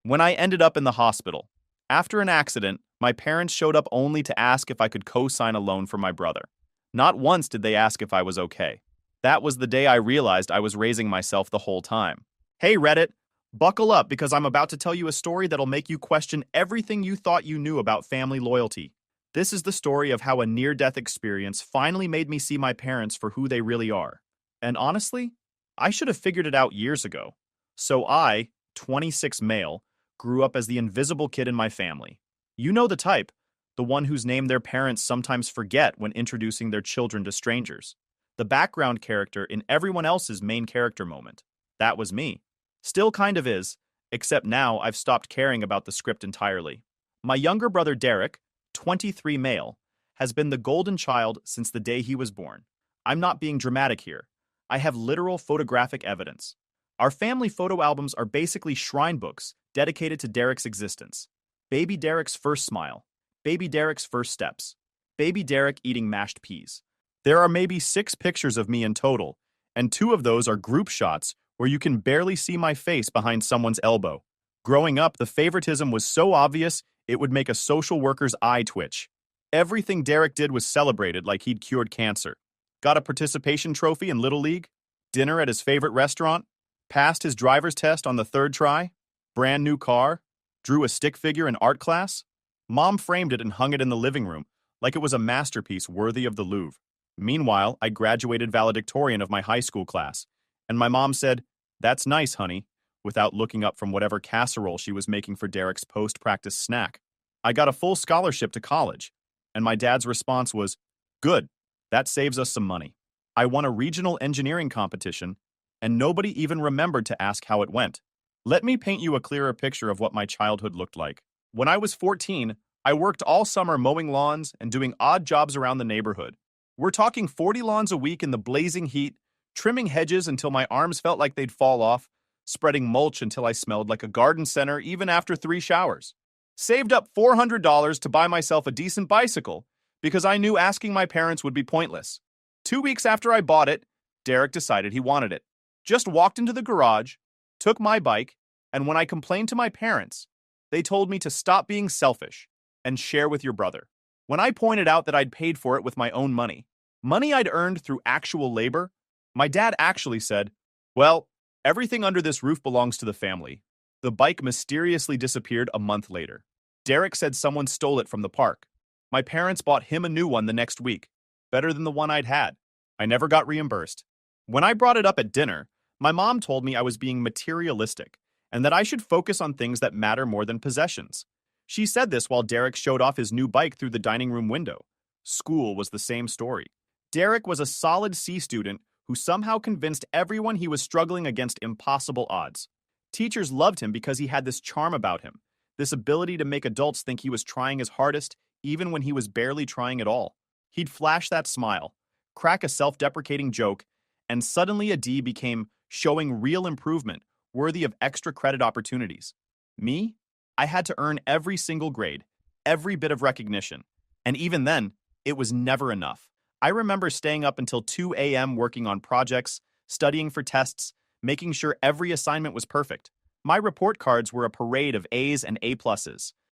When I ended up in the hospital. After an accident, my parents showed up only to ask if I could co-sign a loan for my brother. Not once did they ask if I was okay. That was the day I realized I was raising myself the whole time. Hey Reddit, buckle up because I'm about to tell you a story that'll make you question everything you thought you knew about family loyalty. This is the story of how a near-death experience finally made me see my parents for who they really are. And honestly, I should have figured it out years ago. So I, 26 male, grew up as the invisible kid in my family. You know the type, the one whose name their parents sometimes forget when introducing their children to strangers. The background character in everyone else's main character moment. That was me. Still kind of is, except now I've stopped caring about the script entirely. My younger brother Derek, 23 male, has been the golden child since the day he was born. I'm not being dramatic here. I have literal photographic evidence. Our family photo albums are basically shrine books dedicated to Derek's existence. Baby Derek's first smile. Baby Derek's first steps. Baby Derek eating mashed peas. There are maybe 6 pictures of me in total, and 2 of those are group shots where you can barely see my face behind someone's elbow. Growing up, the favoritism was so obvious it would make a social worker's eye twitch. Everything Derek did was celebrated like he'd cured cancer. Got a participation trophy in Little League? Dinner at his favorite restaurant? Passed his driver's test on the 3rd try? Brand new car? Drew a stick figure in art class? Mom framed it and hung it in the living room like it was a masterpiece worthy of the Louvre. Meanwhile, I graduated valedictorian of my high school class, and my mom said, "That's nice, honey," without looking up from whatever casserole she was making for Derek's post-practice snack. I got a full scholarship to college, and my dad's response was, "Good, that saves us some money." I won a regional engineering competition, and nobody even remembered to ask how it went. Let me paint you a clearer picture of what my childhood looked like. When I was 14, I worked all summer mowing lawns and doing odd jobs around the neighborhood. We're talking 40 lawns a week in the blazing heat, trimming hedges until my arms felt like they'd fall off, spreading mulch until I smelled like a garden center even after 3 showers. Saved up $400 to buy myself a decent bicycle because I knew asking my parents would be pointless. 2 weeks after I bought it, Derek decided he wanted it. Just walked into the garage, took my bike, and when I complained to my parents, they told me to stop being selfish and share with your brother. When I pointed out that I'd paid for it with my own money I'd earned through actual labor, my dad actually said, "Well, everything under this roof belongs to the family." The bike mysteriously disappeared a month later. Derek said someone stole it from the park. My parents bought him a new one the next week, better than the one I'd had. I never got reimbursed. When I brought it up at dinner, my mom told me I was being materialistic and that I should focus on things that matter more than possessions. She said this while Derek showed off his new bike through the dining room window. School was the same story. Derek was a solid C student who somehow convinced everyone he was struggling against impossible odds. Teachers loved him because he had this charm about him, this ability to make adults think he was trying his hardest even when he was barely trying at all. He'd flash that smile, crack a self-deprecating joke, and suddenly a D became showing real improvement, worthy of extra credit opportunities. Me? I had to earn every single grade, every bit of recognition, and even then, it was never enough. I remember staying up until 2 a.m. working on projects, studying for tests, making sure every assignment was perfect. My report cards were a parade of A's and A+.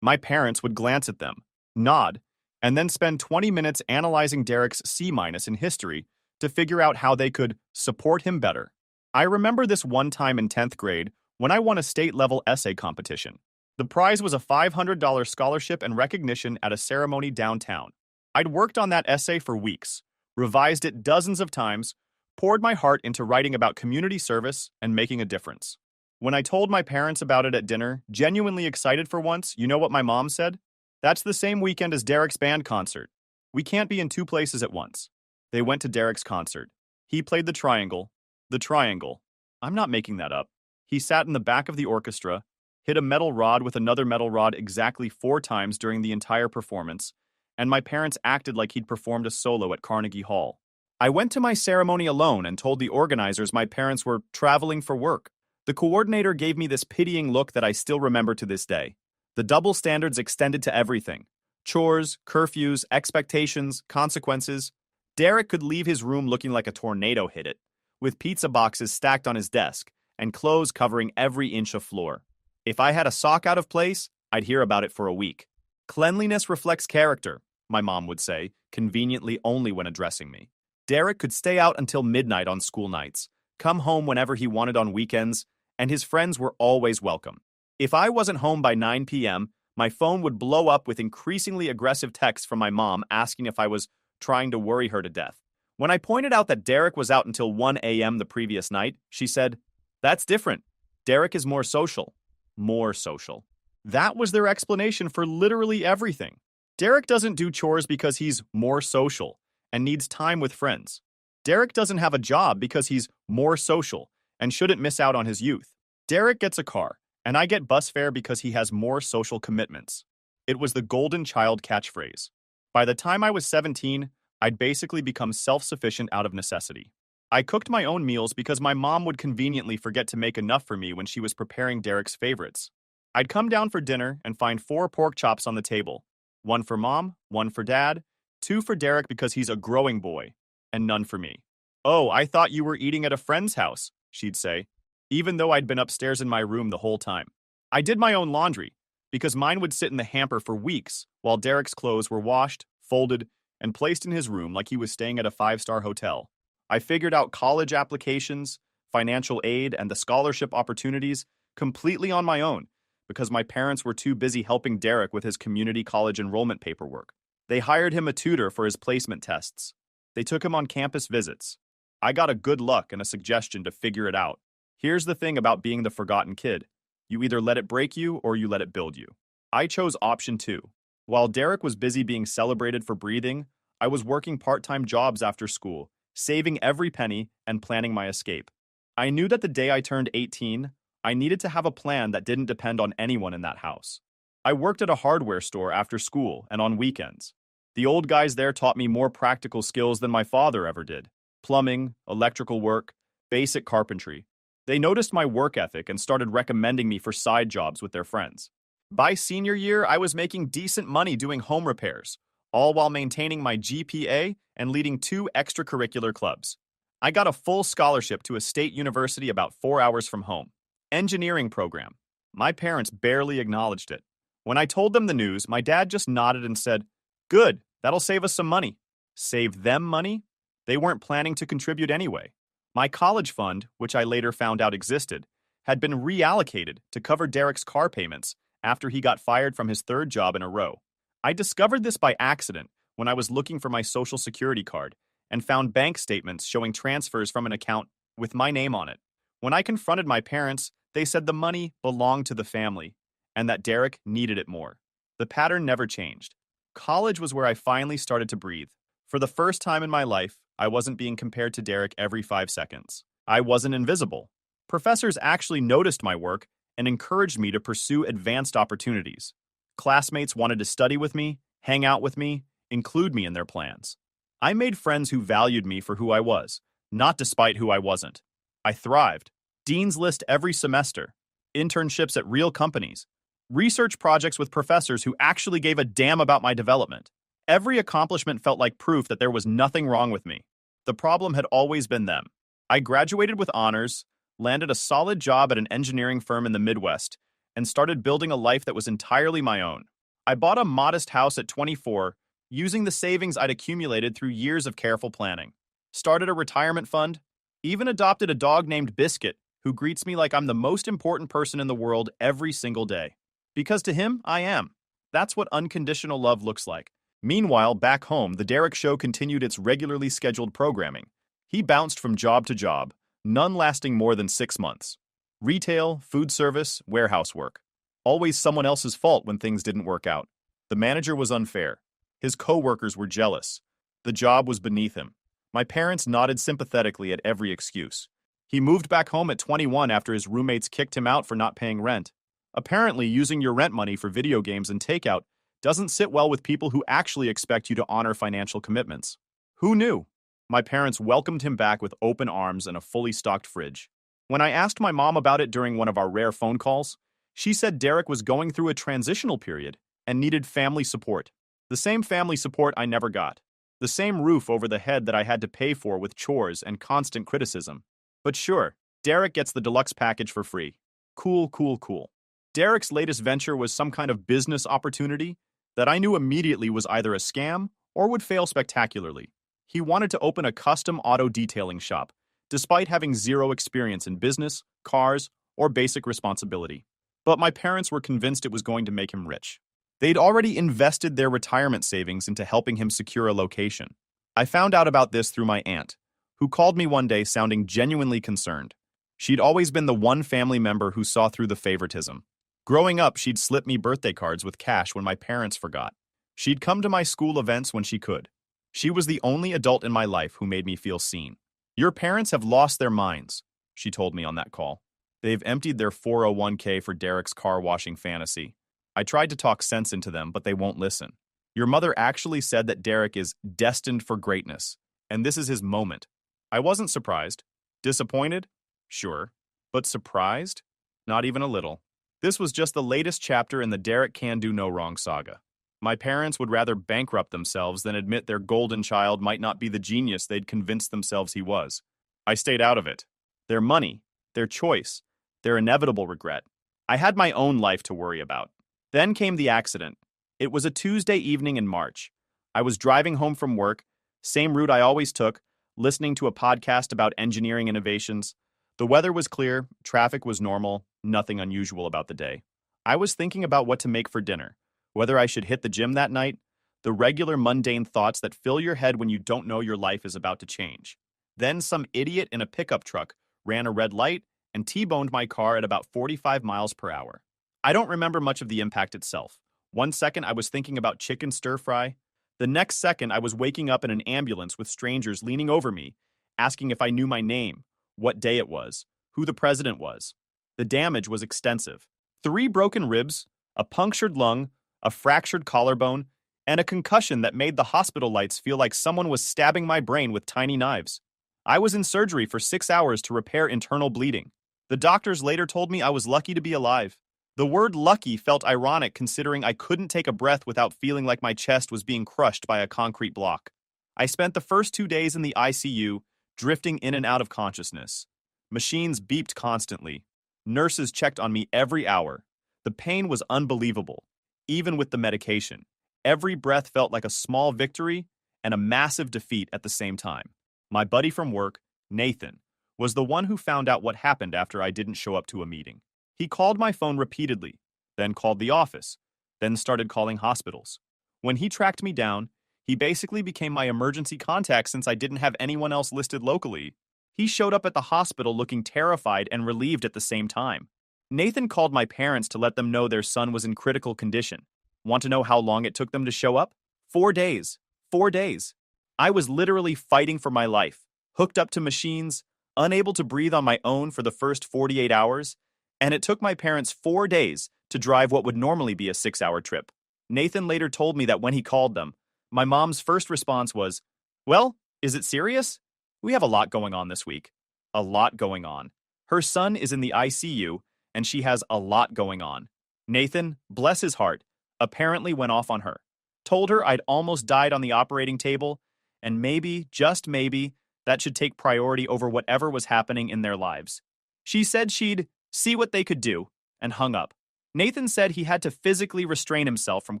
My parents would glance at them, nod, and then spend 20 minutes analyzing Derek's C- in history to figure out how they could support him better. I remember this one time in 10th grade when I won a state-level essay competition. The prize was a $500 scholarship and recognition at a ceremony downtown. I'd worked on that essay for weeks, revised it dozens of times, poured my heart into writing about community service and making a difference. When I told my parents about it at dinner, genuinely excited for once, you know what my mom said? "That's the same weekend as Derek's band concert. We can't be in 2 places at once." They went to Derek's concert. He played the triangle. The triangle. I'm not making that up. He sat in the back of the orchestra, hit a metal rod with another metal rod exactly 4 times during the entire performance, and my parents acted like he'd performed a solo at Carnegie Hall. I went to my ceremony alone and told the organizers my parents were traveling for work. The coordinator gave me this pitying look that I still remember to this day. The double standards extended to everything. Chores, curfews, expectations, consequences. Derek could leave his room looking like a tornado hit it, with pizza boxes stacked on his desk and clothes covering every inch of floor. If I had a sock out of place, I'd hear about it for a week. Cleanliness reflects character, my mom would say, conveniently only when addressing me. Derek could stay out until midnight on school nights, come home whenever he wanted on weekends, and his friends were always welcome. If I wasn't home by 9 p.m., my phone would blow up with increasingly aggressive texts from my mom asking if I was trying to worry her to death. When I pointed out that Derek was out until 1 a.m. the previous night, she said, "That's different. Derek is more social." More social. That was their explanation for literally everything. Derek doesn't do chores because he's more social and needs time with friends. Derek doesn't have a job because he's more social and shouldn't miss out on his youth. Derek gets a car, and I get bus fare because he has more social commitments. It was the golden child catchphrase. By the time I was 17, I'd basically become self-sufficient out of necessity. I cooked my own meals because my mom would conveniently forget to make enough for me when she was preparing Derek's favorites. I'd come down for dinner and find 4 pork chops on the table. 1 for mom, 1 for dad, 2 for Derek because he's a growing boy, and none for me. "Oh, I thought you were eating at a friend's house," she'd say, even though I'd been upstairs in my room the whole time. I did my own laundry, because mine would sit in the hamper for weeks while Derek's clothes were washed, folded, and placed in his room like he was staying at a 5-star hotel. I figured out college applications, financial aid, and the scholarship opportunities completely on my own because my parents were too busy helping Derek with his community college enrollment paperwork. They hired him a tutor for his placement tests. They took him on campus visits. I got a good luck and a suggestion to figure it out. Here's the thing about being the forgotten kid. You either let it break you or you let it build you. I chose option 2. While Derek was busy being celebrated for breathing, I was working part-time jobs after school, saving every penny and planning my escape. I knew that the day I turned 18, I needed to have a plan that didn't depend on anyone in that house. I worked at a hardware store after school and on weekends. The old guys there taught me more practical skills than my father ever did. Plumbing, electrical work, basic carpentry. They noticed my work ethic and started recommending me for side jobs with their friends. By senior year, I was making decent money doing home repairs, all while maintaining my GPA and leading 2 extracurricular clubs. I got a full scholarship to a state university about 4 hours from home. Engineering program. My parents barely acknowledged it. When I told them the news, my dad just nodded and said, "Good, that'll save us some money." Save them money? They weren't planning to contribute anyway. My college fund, which I later found out existed, had been reallocated to cover Derek's car payments after he got fired from his 3rd job in a row. I discovered this by accident when I was looking for my Social Security card and found bank statements showing transfers from an account with my name on it. When I confronted my parents, they said the money belonged to the family and that Derek needed it more. The pattern never changed. College was where I finally started to breathe. For the first time in my life, I wasn't being compared to Derek every 5 seconds. I wasn't invisible. Professors actually noticed my work and encouraged me to pursue advanced opportunities. Classmates wanted to study with me, hang out with me, include me in their plans. I made friends who valued me for who I was, not despite who I wasn't. I thrived. Dean's List every semester, internships at real companies, research projects with professors who actually gave a damn about my development. Every accomplishment felt like proof that there was nothing wrong with me. The problem had always been them. I graduated with honors, landed a solid job at an engineering firm in the Midwest, and started building a life that was entirely my own. I bought a modest house at 24, using the savings I'd accumulated through years of careful planning. Started a retirement fund, even adopted a dog named Biscuit, who greets me like I'm the most important person in the world every single day. Because to him, I am. That's what unconditional love looks like. Meanwhile, back home, the Derek Show continued its regularly scheduled programming. He bounced from job to job, none lasting more than 6 months. Retail, food service, warehouse work. Always someone else's fault when things didn't work out. The manager was unfair. His co-workers were jealous. The job was beneath him. My parents nodded sympathetically at every excuse. He moved back home at 21 after his roommates kicked him out for not paying rent. Apparently, using your rent money for video games and takeout doesn't sit well with people who actually expect you to honor financial commitments. Who knew? My parents welcomed him back with open arms and a fully stocked fridge. When I asked my mom about it during one of our rare phone calls, she said Derek was going through a transitional period and needed family support. The same family support I never got. The same roof over the head that I had to pay for with chores and constant criticism. But sure, Derek gets the deluxe package for free. Cool, cool, cool. Derek's latest venture was some kind of business opportunity that I knew immediately was either a scam or would fail spectacularly. He wanted to open a custom auto detailing shop, despite having zero experience in business, cars, or basic responsibility. But my parents were convinced it was going to make him rich. They'd already invested their retirement savings into helping him secure a location. I found out about this through my aunt, who called me one day sounding genuinely concerned. She'd always been the one family member who saw through the favoritism. Growing up, she'd slip me birthday cards with cash when my parents forgot. She'd come to my school events when she could. She was the only adult in my life who made me feel seen. Your parents have lost their minds, she told me on that call. They've emptied their 401k for Derek's car washing fantasy. I tried to talk sense into them, but they won't listen. Your mother actually said that Derek is destined for greatness, and this is his moment. I wasn't surprised. Disappointed? Sure. But surprised? Not even a little. This was just the latest chapter in the Derek Can Do No Wrong saga. My parents would rather bankrupt themselves than admit their golden child might not be the genius they'd convinced themselves he was. I stayed out of it. Their money, their choice, their inevitable regret. I had my own life to worry about. Then came the accident. It was a Tuesday evening in March. I was driving home from work, same route I always took, listening to a podcast about engineering innovations. The weather was clear, traffic was normal, nothing unusual about the day. I was thinking about what to make for dinner, whether I should hit the gym that night, the regular mundane thoughts that fill your head when you don't know your life is about to change. Then some idiot in a pickup truck ran a red light and T-boned my car at about 45 miles per hour. I don't remember much of the impact itself. One second I was thinking about chicken stir-fry. The next second I was waking up in an ambulance with strangers leaning over me, asking if I knew my name, what day it was, who the president was. The damage was extensive. 3 broken ribs, a punctured lung, a fractured collarbone, and a concussion that made the hospital lights feel like someone was stabbing my brain with tiny knives. I was in surgery for 6 hours to repair internal bleeding. The doctors later told me I was lucky to be alive. The word lucky felt ironic considering I couldn't take a breath without feeling like my chest was being crushed by a concrete block. I spent the first 2 days in the ICU, drifting in and out of consciousness. Machines beeped constantly. Nurses checked on me every hour. The pain was unbelievable, even with the medication. Every breath felt like a small victory and a massive defeat at the same time. My buddy from work, Nathan, was the one who found out what happened after I didn't show up to a meeting. He called my phone repeatedly, then called the office, then started calling hospitals. When he tracked me down, he basically became my emergency contact since I didn't have anyone else listed locally. He showed up at the hospital looking terrified and relieved at the same time. Nathan called my parents to let them know their son was in critical condition. Want to know how long it took them to show up? 4 days. 4 days. I was literally fighting for my life, hooked up to machines, unable to breathe on my own for the first 48 hours, and it took my parents 4 days to drive what would normally be a 6-hour trip. Nathan later told me that when he called them, my mom's first response was, "Well, is it serious? We have a lot going on this week." A lot going on. Her son is in the ICU, and she has a lot going on. Nathan, bless his heart, apparently went off on her. Told her I'd almost died on the operating table, and maybe, just maybe, that should take priority over whatever was happening in their lives. She said she'd see what they could do, and hung up. Nathan said he had to physically restrain himself from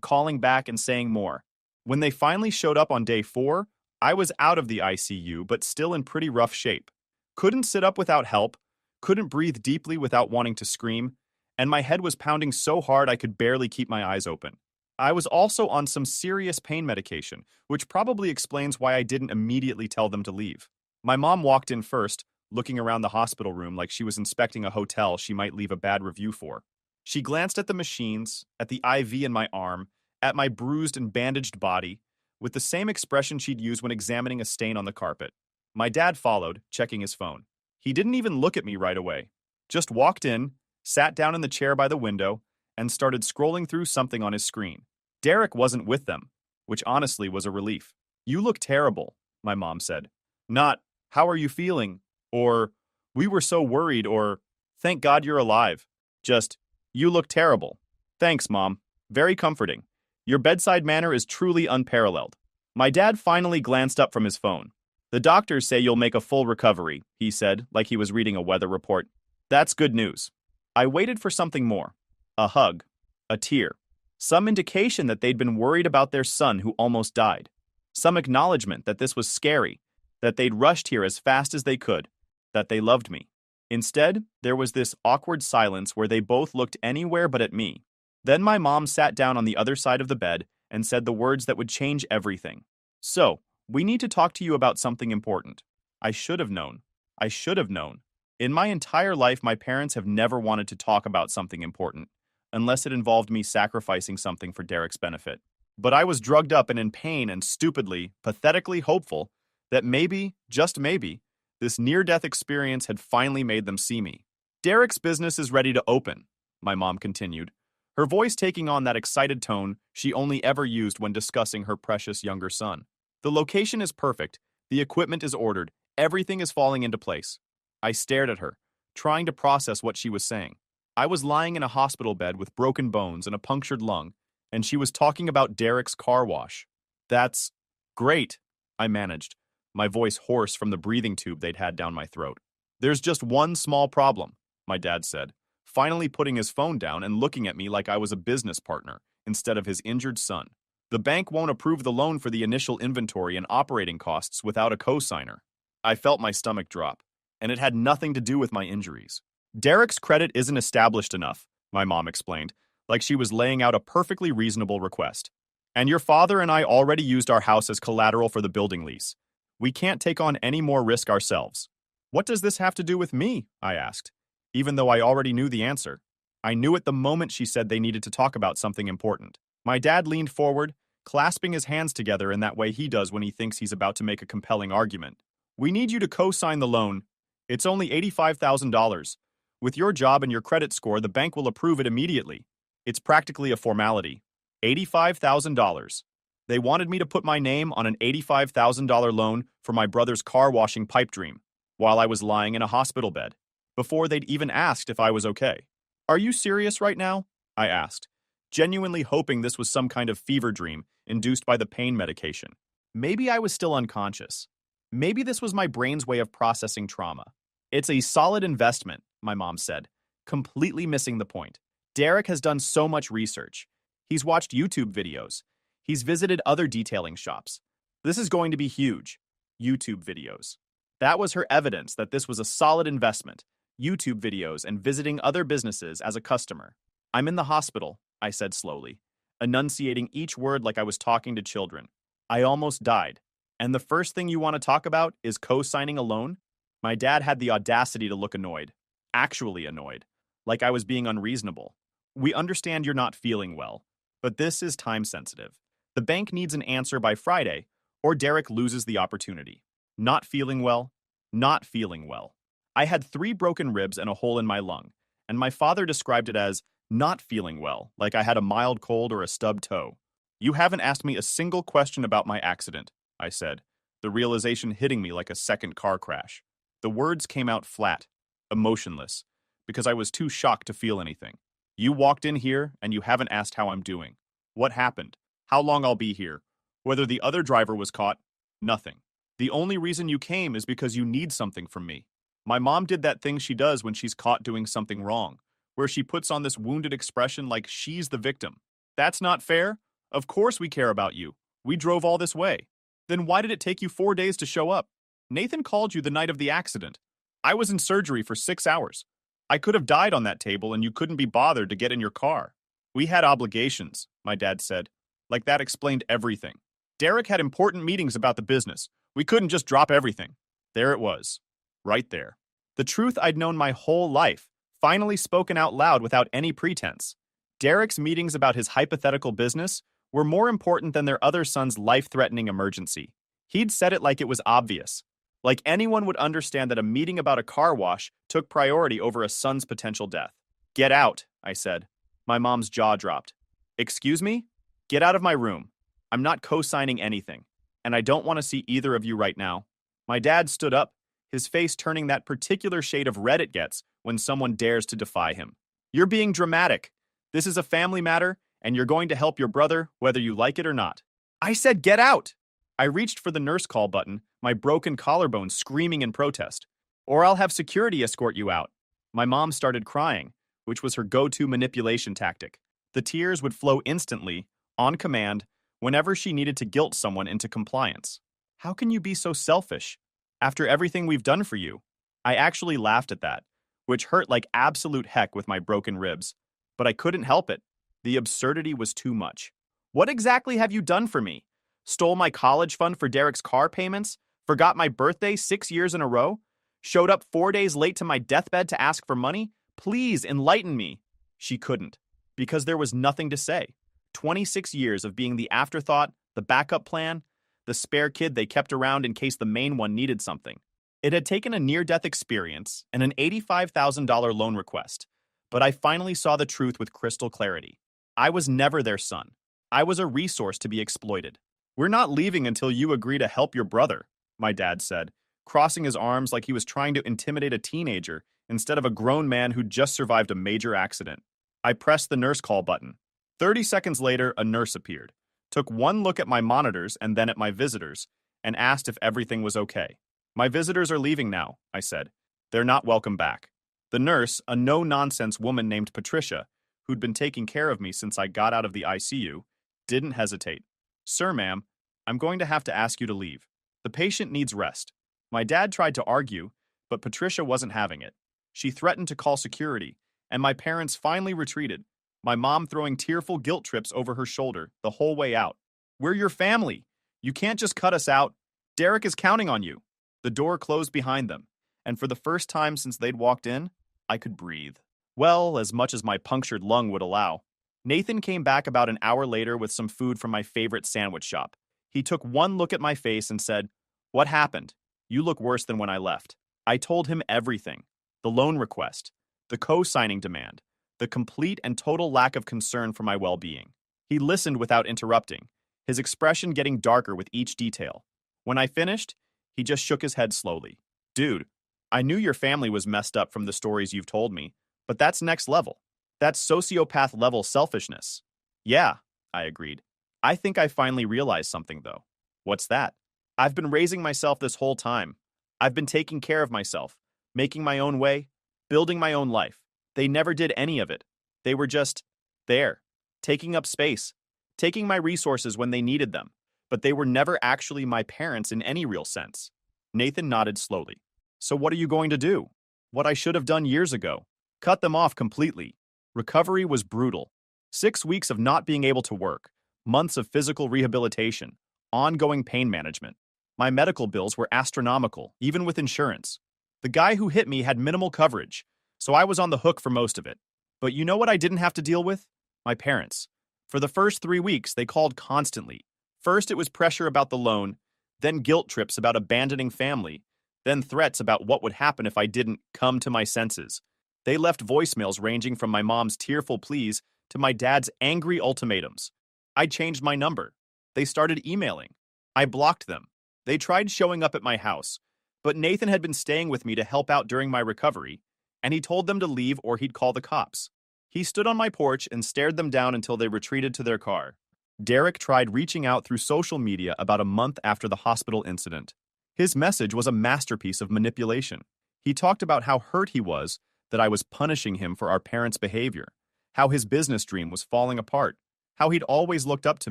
calling back and saying more. When they finally showed up on day 4, I was out of the ICU, but still in pretty rough shape. Couldn't sit up without help, couldn't breathe deeply without wanting to scream, and my head was pounding so hard I could barely keep my eyes open. I was also on some serious pain medication, which probably explains why I didn't immediately tell them to leave. My mom walked in first, looking around the hospital room like she was inspecting a hotel she might leave a bad review for. She glanced at the machines, at the IV in my arm, at my bruised and bandaged body, with the same expression she'd use when examining a stain on the carpet. My dad followed, checking his phone. He didn't even look at me right away. Just walked in, sat down in the chair by the window, and started scrolling through something on his screen. Derek wasn't with them, which honestly was a relief. "You look terrible," my mom said. Not, "How are you feeling?" or "We were so worried," or "Thank God you're alive." Just, "You look terrible." "Thanks, Mom. Very comforting. Your bedside manner is truly unparalleled." My dad finally glanced up from his phone. "The doctors say you'll make a full recovery," he said, like he was reading a weather report. "That's good news." I waited for something more. A hug. A tear. Some indication that they'd been worried about their son who almost died. Some acknowledgement that this was scary, that they'd rushed here as fast as they could, that they loved me. Instead, there was this awkward silence where they both looked anywhere but at me. Then my mom sat down on the other side of the bed and said the words that would change everything. So, we need to talk to you about something important. I should have known. I should have known. In my entire life, my parents have never wanted to talk about something important, unless it involved me sacrificing something for Derek's benefit. But I was drugged up and in pain and stupidly, pathetically hopeful that maybe, just maybe, this near-death experience had finally made them see me. Derek's business is ready to open, my mom continued, her voice taking on that excited tone she only ever used when discussing her precious younger son. The location is perfect, the equipment is ordered, everything is falling into place. I stared at her, trying to process what she was saying. I was lying in a hospital bed with broken bones and a punctured lung, and she was talking about Derek's car wash. That's great, I managed, my voice hoarse from the breathing tube they'd had down my throat. There's just one small problem, my dad said, finally putting his phone down and looking at me like I was a business partner instead of his injured son. The bank won't approve the loan for the initial inventory and operating costs without a cosigner. I felt my stomach drop, and it had nothing to do with my injuries. Derek's credit isn't established enough, my mom explained, like she was laying out a perfectly reasonable request. And your father and I already used our house as collateral for the building lease. We can't take on any more risk ourselves. What does this have to do with me? I asked, even though I already knew the answer. I knew it the moment she said they needed to talk about something important. My dad leaned forward, clasping his hands together in that way he does when he thinks he's about to make a compelling argument. We need you to co-sign the loan. It's only $85,000. With your job and your credit score, the bank will approve it immediately. It's practically a formality. $85,000. They wanted me to put my name on an $85,000 loan for my brother's car washing pipe dream while I was lying in a hospital bed, before they'd even asked if I was okay. Are you serious right now? I asked, genuinely hoping this was some kind of fever dream induced by the pain medication. Maybe I was still unconscious. Maybe this was my brain's way of processing trauma. It's a solid investment, my mom said, completely missing the point. Derek has done so much research. He's watched YouTube videos. He's visited other detailing shops. This is going to be huge. YouTube videos. That was her evidence that this was a solid investment. YouTube videos and visiting other businesses as a customer. I'm in the hospital, I said slowly, enunciating each word like I was talking to children. I almost died. And the first thing you want to talk about is co-signing a loan? My dad had the audacity to look annoyed. Actually annoyed. Like I was being unreasonable. We understand you're not feeling well, but this is time sensitive. The bank needs an answer by Friday, or Derek loses the opportunity. Not feeling well. Not feeling well. I had 3 broken ribs and a hole in my lung, and my father described it as not feeling well, like I had a mild cold or a stubbed toe. You haven't asked me a single question about my accident, I said, the realization hitting me like a second car crash. The words came out flat, emotionless, because I was too shocked to feel anything. You walked in here, and you haven't asked how I'm doing. What happened? How long I'll be here? Whether the other driver was caught? Nothing. The only reason you came is because you need something from me. My mom did that thing she does when she's caught doing something wrong, where she puts on this wounded expression like she's the victim. That's not fair. Of course we care about you. We drove all this way. Then why did it take you 4 days to show up? Nathan called you the night of the accident. I was in surgery for 6 hours. I could have died on that table and you couldn't be bothered to get in your car. We had obligations, my dad said. Like that explained everything. Derek had important meetings about the business. We couldn't just drop everything. There it was. Right there. The truth I'd known my whole life, finally spoken out loud without any pretense. Derek's meetings about his hypothetical business were more important than their other son's life-threatening emergency. He'd said it like it was obvious. Like anyone would understand that a meeting about a car wash took priority over a son's potential death. Get out, I said. My mom's jaw dropped. Excuse me? Get out of my room. I'm not co-signing anything, and I don't want to see either of you right now. My dad stood up, his face turning that particular shade of red it gets when someone dares to defy him. You're being dramatic. This is a family matter, and you're going to help your brother whether you like it or not. I said get out! I reached for the nurse call button, my broken collarbone screaming in protest. Or I'll have security escort you out. My mom started crying, which was her go-to manipulation tactic. The tears would flow instantly, on command, whenever she needed to guilt someone into compliance. How can you be so selfish? After everything we've done for you. I actually laughed at that, which hurt like absolute heck with my broken ribs. But I couldn't help it. The absurdity was too much. What exactly have you done for me? Stole my college fund for Derek's car payments? Forgot my birthday 6 years in a row? Showed up 4 days late to my deathbed to ask for money? Please enlighten me. She couldn't, because there was nothing to say. 26 years of being the afterthought, the backup plan, the spare kid they kept around in case the main one needed something. It had taken a near-death experience and an $85,000 loan request, but I finally saw the truth with crystal clarity. I was never their son. I was a resource to be exploited. We're not leaving until you agree to help your brother, my dad said, crossing his arms like he was trying to intimidate a teenager instead of a grown man who'd just survived a major accident. I pressed the nurse call button. 30 seconds later, a nurse appeared, took one look at my monitors and then at my visitors, and asked if everything was okay. My visitors are leaving now, I said. They're not welcome back. The nurse, a no-nonsense woman named Patricia, who'd been taking care of me since I got out of the ICU, didn't hesitate. Sir, ma'am, I'm going to have to ask you to leave. The patient needs rest. My dad tried to argue, but Patricia wasn't having it. She threatened to call security, and my parents finally retreated, my mom throwing tearful guilt trips over her shoulder the whole way out. We're your family. You can't just cut us out. Derek is counting on you. The door closed behind them, and for the first time since they'd walked in, I could breathe. Well, as much as my punctured lung would allow. Nathan came back about an hour later with some food from my favorite sandwich shop. He took one look at my face and said, "What happened? You look worse than when I left." I told him everything. The loan request, the co-signing demand, the complete and total lack of concern for my well-being. He listened without interrupting, his expression getting darker with each detail. When I finished, he just shook his head slowly. "Dude, I knew your family was messed up from the stories you've told me, but that's next level. That's sociopath-level selfishness." "Yeah," I agreed. "I think I finally realized something, though." "What's that?" "I've been raising myself this whole time. I've been taking care of myself, making my own way, building my own life. They never did any of it. They were just there, taking up space, taking my resources when they needed them, but they were never actually my parents in any real sense." Nathan nodded slowly. "So what are you going to do?" "What I should have done years ago. Cut them off completely." Recovery was brutal. 6 weeks of not being able to work, months of physical rehabilitation, ongoing pain management. My medical bills were astronomical, even with insurance. The guy who hit me had minimal coverage, so I was on the hook for most of it. But you know what I didn't have to deal with? My parents. For the first 3 weeks, they called constantly. First, it was pressure about the loan, then guilt trips about abandoning family, then threats about what would happen if I didn't come to my senses. They left voicemails ranging from my mom's tearful pleas to my dad's angry ultimatums. I changed my number. They started emailing. I blocked them. They tried showing up at my house, but Nathan had been staying with me to help out during my recovery, and he told them to leave or he'd call the cops. He stood on my porch and stared them down until they retreated to their car. Derek tried reaching out through social media about a month after the hospital incident. His message was a masterpiece of manipulation. He talked about how hurt he was that I was punishing him for our parents' behavior, how his business dream was falling apart, how he'd always looked up to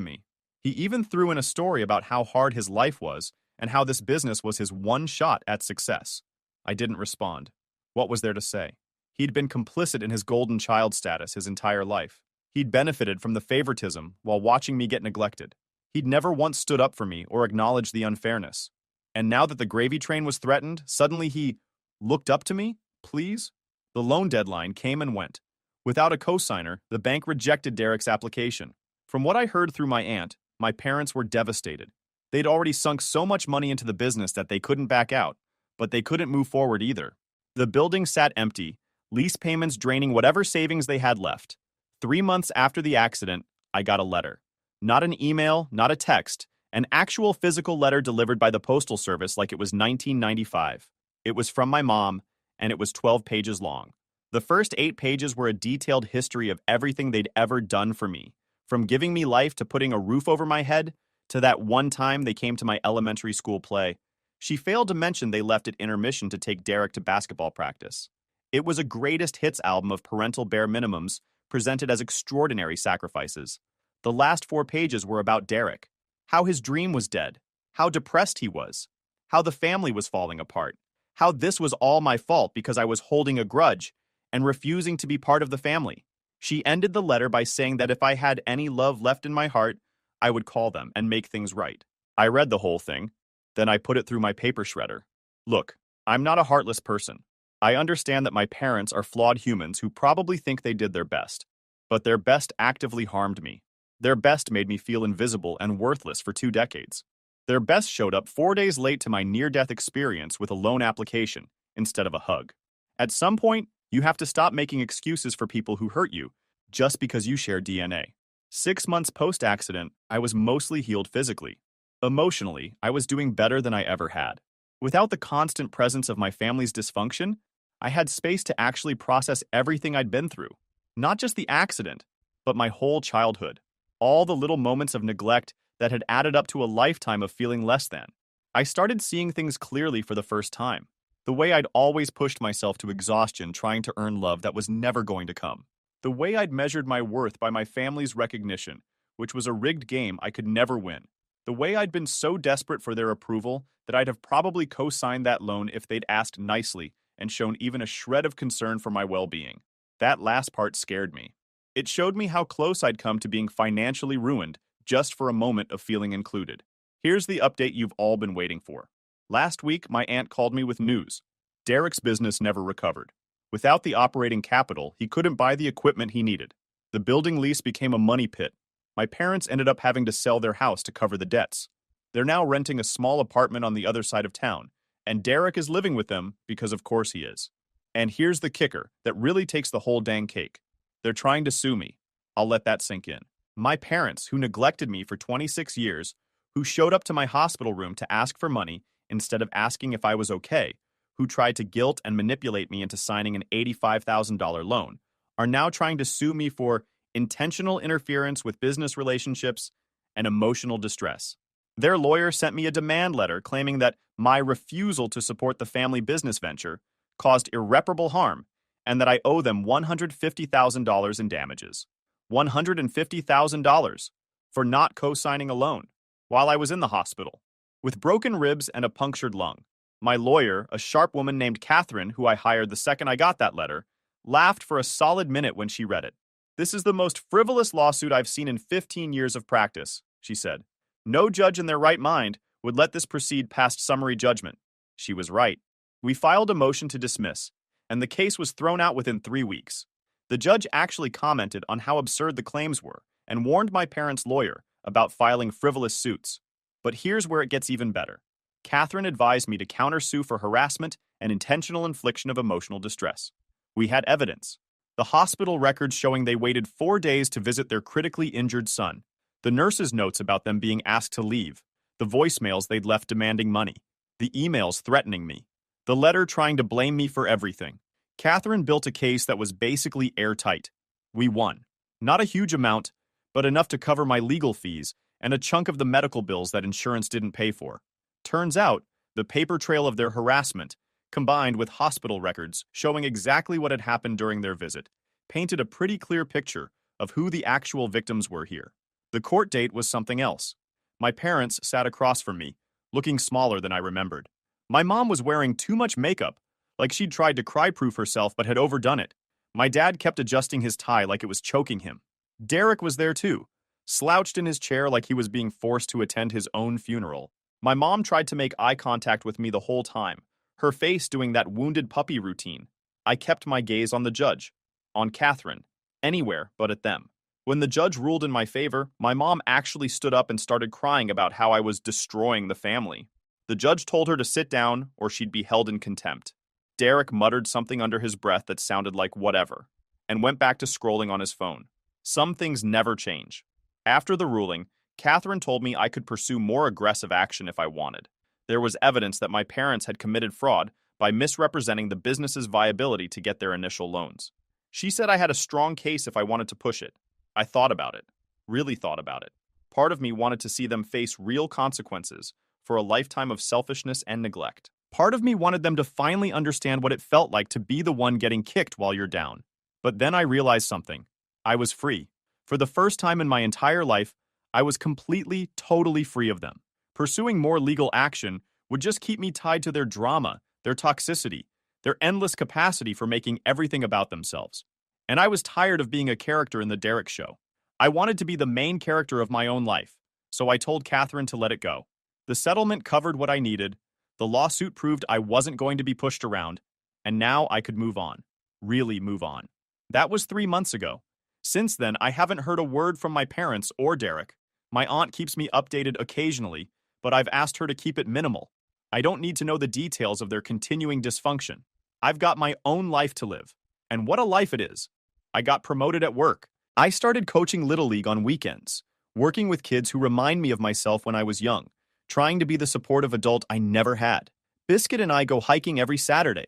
me. He even threw in a story about how hard his life was and how this business was his one shot at success. I didn't respond. What was there to say? He'd been complicit in his golden child status his entire life. He'd benefited from the favoritism while watching me get neglected. He'd never once stood up for me or acknowledged the unfairness. And now that the gravy train was threatened, suddenly he looked up to me? Please? The loan deadline came and went. Without a cosigner, the bank rejected Derek's application. From what I heard through my aunt, my parents were devastated. They'd already sunk so much money into the business that they couldn't back out, but they couldn't move forward either. The building sat empty, lease payments draining whatever savings they had left. 3 months after the accident, I got a letter. Not an email, not a text, an actual physical letter delivered by the postal service like it was 1995. It was from my mom, and it was 12 pages long. The first 8 pages were a detailed history of everything they'd ever done for me, from giving me life to putting a roof over my head, to that one time they came to my elementary school play. She failed to mention they left at intermission to take Derek to basketball practice. It was a greatest hits album of parental bare minimums presented as extraordinary sacrifices. The last 4 pages were about Derek, how his dream was dead, how depressed he was, how the family was falling apart, how this was all my fault because I was holding a grudge and refusing to be part of the family. She ended the letter by saying that if I had any love left in my heart, I would call them and make things right. I read the whole thing, then I put it through my paper shredder. Look, I'm not a heartless person. I understand that my parents are flawed humans who probably think they did their best, but their best actively harmed me. Their best made me feel invisible and worthless for 2 decades. Their best showed up 4 days late to my near-death experience with a loan application instead of a hug. At some point, you have to stop making excuses for people who hurt you just because you share DNA. 6 months post-accident, I was mostly healed physically. Emotionally, I was doing better than I ever had. Without the constant presence of my family's dysfunction, I had space to actually process everything I'd been through. Not just the accident, but my whole childhood. All the little moments of neglect that had added up to a lifetime of feeling less than. I started seeing things clearly for the first time. The way I'd always pushed myself to exhaustion trying to earn love that was never going to come. The way I'd measured my worth by my family's recognition, which was a rigged game I could never win. The way I'd been so desperate for their approval that I'd have probably co-signed that loan if they'd asked nicely and shown even a shred of concern for my well-being. That last part scared me. It showed me how close I'd come to being financially ruined just for a moment of feeling included. Here's the update you've all been waiting for. Last week, my aunt called me with news. Derek's business never recovered. Without the operating capital, he couldn't buy the equipment he needed. The building lease became a money pit. My parents ended up having to sell their house to cover the debts. They're now renting a small apartment on the other side of town, and Derek is living with them because of course he is. And here's the kicker that really takes the whole dang cake. They're trying to sue me. I'll let that sink in. My parents, who neglected me for 26 years, who showed up to my hospital room to ask for money instead of asking if I was okay, who tried to guilt and manipulate me into signing an $85,000 loan, are now trying to sue me for intentional interference with business relationships and emotional distress. Their lawyer sent me a demand letter claiming that my refusal to support the family business venture caused irreparable harm and that I owe them $150,000 in damages. $150,000 for not co-signing a loan while I was in the hospital with broken ribs and a punctured lung. My lawyer, a sharp woman named Catherine, who I hired the second I got that letter, laughed for a solid minute when she read it. "This is the most frivolous lawsuit I've seen in 15 years of practice," she said. "No judge in their right mind would let this proceed past summary judgment." She was right. We filed a motion to dismiss, and the case was thrown out within 3 weeks. The judge actually commented on how absurd the claims were and warned my parents' lawyer about filing frivolous suits. But here's where it gets even better. Catherine advised me to countersue for harassment and intentional infliction of emotional distress. We had evidence. The hospital records showing they waited 4 days to visit their critically injured son. The nurse's notes about them being asked to leave. The voicemails they'd left demanding money. The emails threatening me. The letter trying to blame me for everything. Catherine built a case that was basically airtight. We won. Not a huge amount, but enough to cover my legal fees and a chunk of the medical bills that insurance didn't pay for. Turns out, the paper trail of their harassment, combined with hospital records showing exactly what had happened during their visit, painted a pretty clear picture of who the actual victims were here. The court date was something else. My parents sat across from me, looking smaller than I remembered. My mom was wearing too much makeup, like she'd tried to cry-proof herself but had overdone it. My dad kept adjusting his tie like it was choking him. Derek was there too, slouched in his chair like he was being forced to attend his own funeral. My mom tried to make eye contact with me the whole time, her face doing that wounded puppy routine. I kept my gaze on the judge, on Catherine, anywhere but at them. When the judge ruled in my favor, my mom actually stood up and started crying about how I was destroying the family. The judge told her to sit down or she'd be held in contempt. Derek muttered something under his breath that sounded like whatever, and went back to scrolling on his phone. Some things never change. After the ruling, Catherine told me I could pursue more aggressive action if I wanted. There was evidence that my parents had committed fraud by misrepresenting the business's viability to get their initial loans. She said I had a strong case if I wanted to push it. I thought about it. Really thought about it. Part of me wanted to see them face real consequences for a lifetime of selfishness and neglect. Part of me wanted them to finally understand what it felt like to be the one getting kicked while you're down. But then I realized something. I was free. For the first time in my entire life, I was completely, totally free of them. Pursuing more legal action would just keep me tied to their drama, their toxicity, their endless capacity for making everything about themselves. And I was tired of being a character in the Derek show. I wanted to be the main character of my own life, so I told Catherine to let it go. The settlement covered what I needed, the lawsuit proved I wasn't going to be pushed around, and now I could move on. Really move on. That was 3 months ago. Since then, I haven't heard a word from my parents or Derek. My aunt keeps me updated occasionally, but I've asked her to keep it minimal. I don't need to know the details of their continuing dysfunction. I've got my own life to live. And what a life it is. I got promoted at work. I started coaching Little League on weekends, working with kids who remind me of myself when I was young, trying to be the supportive adult I never had. Biscuit and I go hiking every Saturday.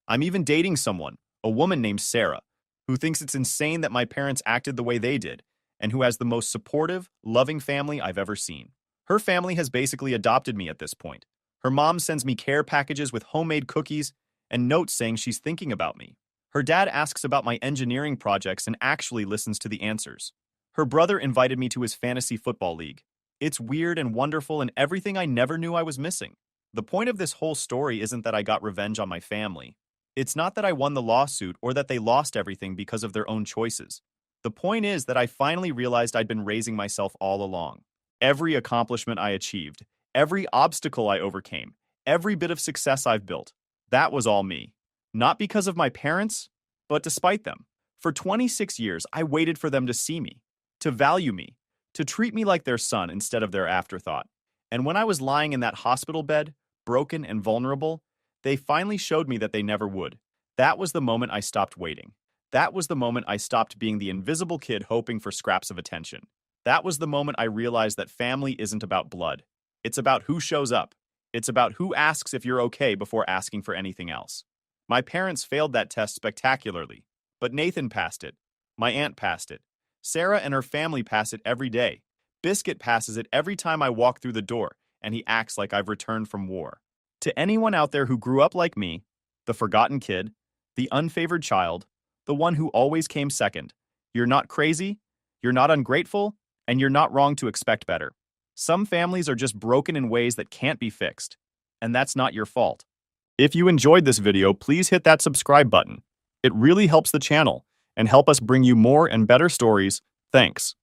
I'm even dating someone, a woman named Sarah, who thinks it's insane that my parents acted the way they did, and who has the most supportive, loving family I've ever seen. Her family has basically adopted me at this point. Her mom sends me care packages with homemade cookies and notes saying she's thinking about me. Her dad asks about my engineering projects and actually listens to the answers. Her brother invited me to his fantasy football league. It's weird and wonderful and everything I never knew I was missing. The point of this whole story isn't that I got revenge on my family. It's not that I won the lawsuit or that they lost everything because of their own choices. The point is that I finally realized I'd been raising myself all along. Every accomplishment I achieved, every obstacle I overcame, every bit of success I've built, that was all me. Not because of my parents, but despite them. For 26 years, I waited for them to see me, to value me, to treat me like their son instead of their afterthought. And when I was lying in that hospital bed, broken and vulnerable, they finally showed me that they never would. That was the moment I stopped waiting. That was the moment I stopped being the invisible kid hoping for scraps of attention. That was the moment I realized that family isn't about blood. It's about who shows up. It's about who asks if you're okay before asking for anything else. My parents failed that test spectacularly, but Nathan passed it. My aunt passed it. Sarah and her family pass it every day. Biscuit passes it every time I walk through the door, and he acts like I've returned from war. To anyone out there who grew up like me, the forgotten kid, the unfavored child, the one who always came second, you're not crazy, you're not ungrateful, and you're not wrong to expect better. Some families are just broken in ways that can't be fixed, and that's not your fault. If you enjoyed this video, please hit that subscribe button. It really helps the channel and help us bring you more and better stories. Thanks.